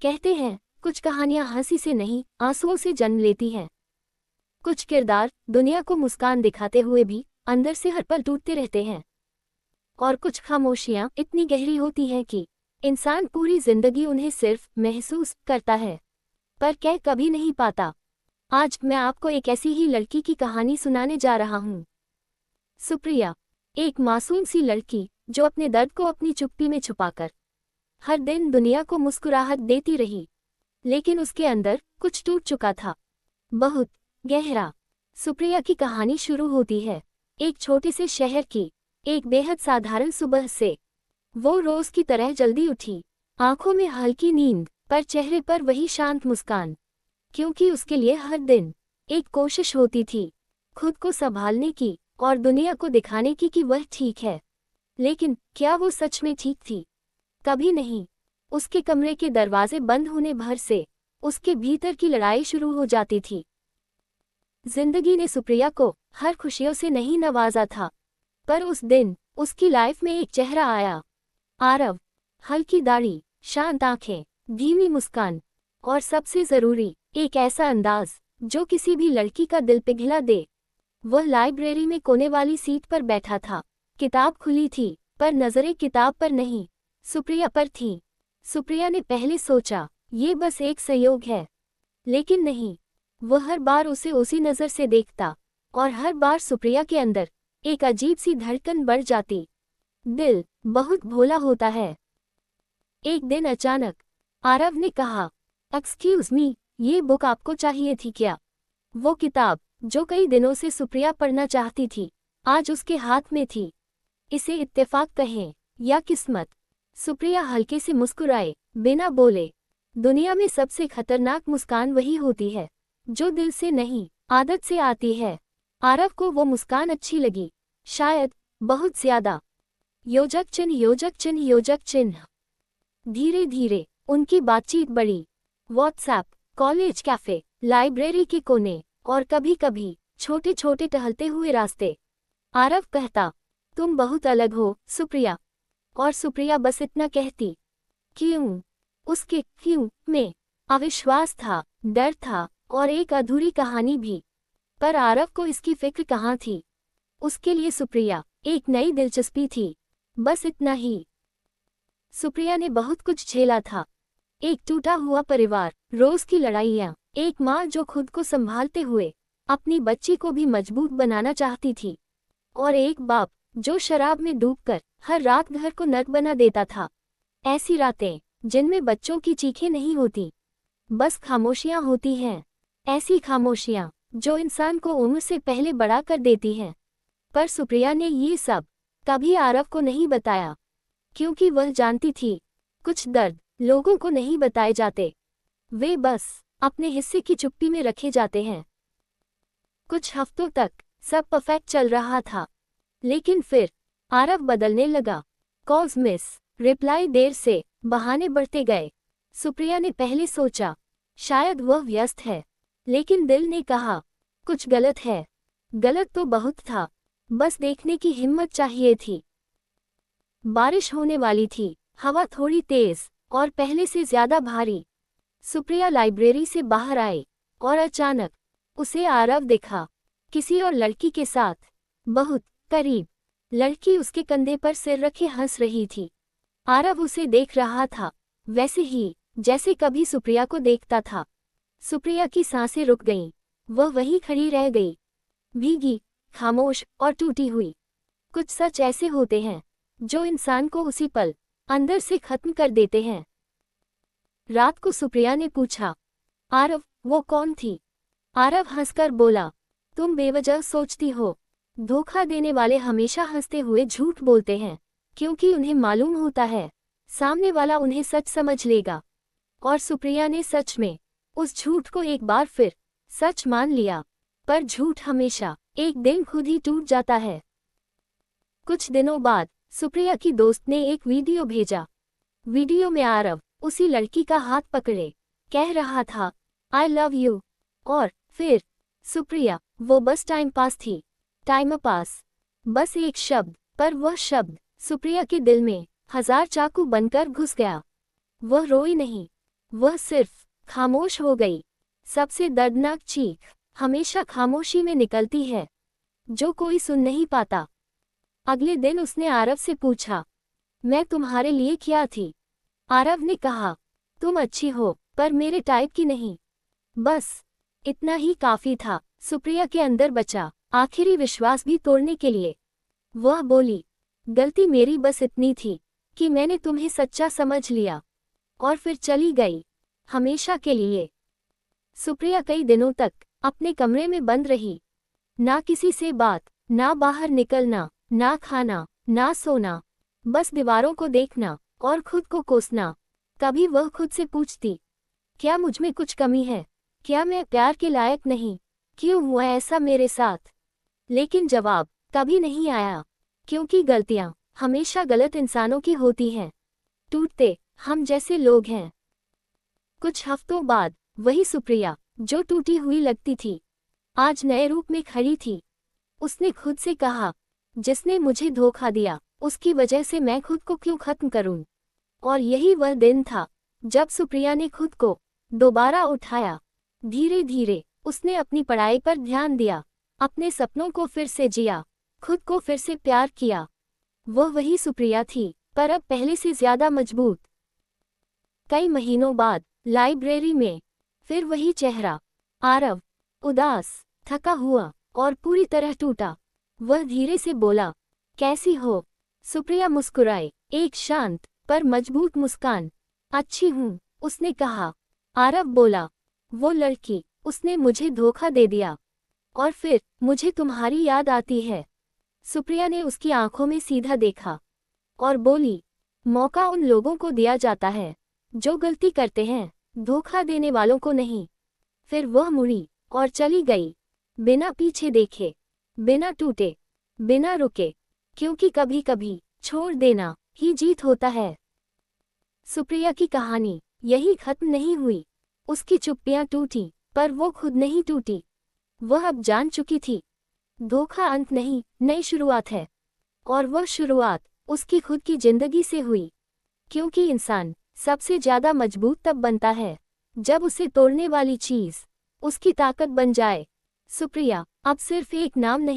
कहते हैं कुछ कहानियां हंसी से नहीं आंसुओं से जन्म लेती हैं। कुछ किरदार दुनिया को मुस्कान दिखाते हुए भी अंदर से हर पल टूटते रहते हैं। और कुछ खामोशियां इतनी गहरी होती हैं कि इंसान पूरी जिंदगी उन्हें सिर्फ महसूस करता है पर कह कभी नहीं पाता। आज मैं आपको एक ऐसी ही लड़की की कहानी सुनाने जा रहा हूँ। सुप्रिया, एक मासूम सी लड़की जो अपने दर्द को अपनी चुप्पी में छुपाकर हर दिन दुनिया को मुस्कुराहट देती रही, लेकिन उसके अंदर कुछ टूट चुका था, बहुत गहरा। सुप्रिया की कहानी शुरू होती है एक छोटे से शहर की एक बेहद साधारण सुबह से। वो रोज की तरह जल्दी उठी, आंखों में हल्की नींद पर चेहरे पर वही शांत मुस्कान, क्योंकि उसके लिए हर दिन एक कोशिश होती थी खुद को संभालने की और दुनिया को दिखाने की कि वह ठीक है। लेकिन क्या वो सच में ठीक थी? कभी नहीं। उसके कमरे के दरवाजे बंद होने भर से उसके भीतर की लड़ाई शुरू हो जाती थी। जिंदगी ने सुप्रिया को हर खुशियों से नहीं नवाजा था, पर उस दिन उसकी लाइफ में एक चेहरा आया। आरव, हल्की दाढ़ी, शांत आंखें, धीमी मुस्कान और सबसे जरूरी एक ऐसा अंदाज जो किसी भी लड़की का दिल पिघला दे। वह लाइब्रेरी में कोने वाली सीट पर बैठा था। किताब खुली थी पर नजरें किताब पर नहीं, सुप्रिया पर थीं। सुप्रिया ने पहले सोचा ये बस एक संयोग है, लेकिन नहीं। वह हर बार उसे उसी नज़र से देखता और हर बार सुप्रिया के अंदर एक अजीब सी धड़कन बढ़ जाती। दिल बहुत भोला होता है। एक दिन अचानक आरव ने कहा, एक्सक्यूज मी, ये बुक आपको चाहिए थी क्या? वो किताब जो कई दिनों से सुप्रिया पढ़ना चाहती थी आज उसके हाथ में थी। इसे इत्तेफाक कहें या किस्मत। सुप्रिया हल्के से मुस्कुराए, बिना बोले। दुनिया में सबसे खतरनाक मुस्कान वही होती है जो दिल से नहीं, आदत से आती है। आरव को वो मुस्कान अच्छी लगी, शायद बहुत ज्यादा। योजक चिन्ह, योजक चिन्ह, योजक चिन्ह। धीरे धीरे उनकी बातचीत बढ़ी। व्हाट्सएप, कॉलेज कैफे, लाइब्रेरी के कोने और कभी कभी छोटे छोटे टहलते हुए रास्ते। आरव कहता, तुम बहुत अलग हो सुप्रिया, और सुप्रिया बस इतना कहती, क्यों? उसके क्यों में अविश्वास था, डर था और एक अधूरी कहानी भी। पर आरव को इसकी फिक्र कहाँ थी। उसके लिए सुप्रिया एक नई दिलचस्पी थी, बस इतना ही। सुप्रिया ने बहुत कुछ झेला था। एक टूटा हुआ परिवार, रोज की लड़ाइयाँ, एक माँ जो खुद को संभालते हुए अपनी बच्ची को भी मजबूत बनाना चाहती थी, और एक बाप जो शराब में डूबकर हर रात घर को नर्क बना देता था। ऐसी रातें जिनमें बच्चों की चीखें नहीं होती, बस खामोशियां होती हैं। ऐसी खामोशियां जो इंसान को उम्र से पहले बड़ा कर देती हैं। पर सुप्रिया ने ये सब कभी आरव को नहीं बताया, क्योंकि वह जानती थी कुछ दर्द लोगों को नहीं बताए जाते, वे बस अपने हिस्से की चुप्पी में रखे जाते हैं। कुछ हफ्तों तक सब परफेक्ट चल रहा था, लेकिन फिर आरव बदलने लगा। कॉल्स मिस, रिप्लाई देर से, बहाने बढ़ते गए। सुप्रिया ने पहले सोचा शायद वह व्यस्त है, लेकिन दिल ने कहा कुछ गलत है। गलत तो बहुत था, बस देखने की हिम्मत चाहिए थी। बारिश होने वाली थी, हवा थोड़ी तेज और पहले से ज्यादा भारी। सुप्रिया लाइब्रेरी से बाहर आई और अचानक उसे आरव दिखा, किसी और लड़की के साथ, बहुत करीब। लड़की उसके कंधे पर सिर रखे हंस रही थी। आरव उसे देख रहा था, वैसे ही जैसे कभी सुप्रिया को देखता था। सुप्रिया की सांसें रुक गईं, वह वहीं खड़ी रह गई, भीगी, खामोश और टूटी हुई। कुछ सच ऐसे होते हैं जो इंसान को उसी पल अंदर से खत्म कर देते हैं। रात को सुप्रिया ने पूछा, आरव, वो कौन थी? आरव हंसकर बोला, तुम बेवजह सोचती हो। धोखा देने वाले हमेशा हंसते हुए झूठ बोलते हैं, क्योंकि उन्हें मालूम होता है सामने वाला उन्हें सच समझ लेगा। और सुप्रिया ने सच में उस झूठ को एक बार फिर सच मान लिया। पर झूठ हमेशा एक दिन खुद ही टूट जाता है। कुछ दिनों बाद सुप्रिया की दोस्त ने एक वीडियो भेजा। वीडियो में आरव उसी लड़की का हाथ पकड़े कह रहा था, आई लव यू। और फिर सुप्रिया, वो बस टाइम पास थी, टाइम पास, बस एक शब्द, पर वह शब्द सुप्रिया के दिल में हजार चाकू बनकर घुस गया। वह रोई नहीं, वह सिर्फ खामोश हो गई। सबसे दर्दनाक चीख हमेशा खामोशी में निकलती है, जो कोई सुन नहीं पाता। अगले दिन उसने आरव से पूछा, मैं तुम्हारे लिए क्या थी? आरव ने कहा, तुम अच्छी हो, पर मेरे टाइप की नहीं। बस इतना ही काफी था। सुप्रिया के अंदर बचा आखिरी विश्वास भी तोड़ने के लिए। वह बोली, गलती मेरी बस इतनी थी कि मैंने तुम्हें सच्चा समझ लिया और फिर चली गई, हमेशा के लिए। सुप्रिया कई दिनों तक अपने कमरे में बंद रही। ना किसी से बात, ना बाहर निकलना, ना खाना, ना सोना, बस दीवारों को देखना और खुद को कोसना। कभी वह खुद से पूछती, क्या मुझमें कुछ कमी है? क्या मैं प्यार के लायक नहीं? क्यों हुआ ऐसा मेरे साथ? लेकिन जवाब कभी नहीं आया, क्योंकि गलतियां हमेशा गलत इंसानों की होती हैं। टूटते हम जैसे लोग हैं। कुछ हफ्तों बाद वही सुप्रिया जो टूटी हुई लगती थी, आज नए रूप में खड़ी थी। उसने खुद से कहा, जिसने मुझे धोखा दिया उसकी वजह से मैं खुद को क्यों खत्म करूं? और यही वह दिन था जब सुप्रिया ने खुद को दोबारा उठाया। धीरे धीरे उसने अपनी पढ़ाई पर ध्यान दिया, अपने सपनों को फिर से जिया, खुद को फिर से प्यार किया। वह वही सुप्रिया थी, पर अब पहले से ज्यादा मजबूत। कई महीनों बाद लाइब्रेरी में फिर वही चेहरा, आरव, उदास, थका हुआ और पूरी तरह टूटा। वह धीरे से बोला, कैसी हो? सुप्रिया मुस्कुराई, एक शांत पर मजबूत मुस्कान। अच्छी हूँ, उसने कहा। आरव बोला, वो लड़की, उसने मुझे धोखा दे दिया और फिर मुझे तुम्हारी याद आती है। सुप्रिया ने उसकी आंखों में सीधा देखा और बोली, मौका उन लोगों को दिया जाता है जो गलती करते हैं, धोखा देने वालों को नहीं। फिर वह मुड़ी और चली गई, बिना पीछे देखे, बिना टूटे, बिना रुके, क्योंकि कभी कभी छोड़ देना ही जीत होता है। सुप्रिया की कहानी यही खत्म नहीं हुई। उसकी चुप्पियां टूटी, पर वो खुद नहीं टूटी। वह अब जान चुकी थी, धोखा अंत नहीं, नई शुरुआत है। और वह शुरुआत उसकी खुद की जिंदगी से हुई, क्योंकि इंसान सबसे ज्यादा मजबूत तब बनता है जब उसे तोड़ने वाली चीज उसकी ताकत बन जाए। सुप्रिया अब सिर्फ एक नाम नहीं,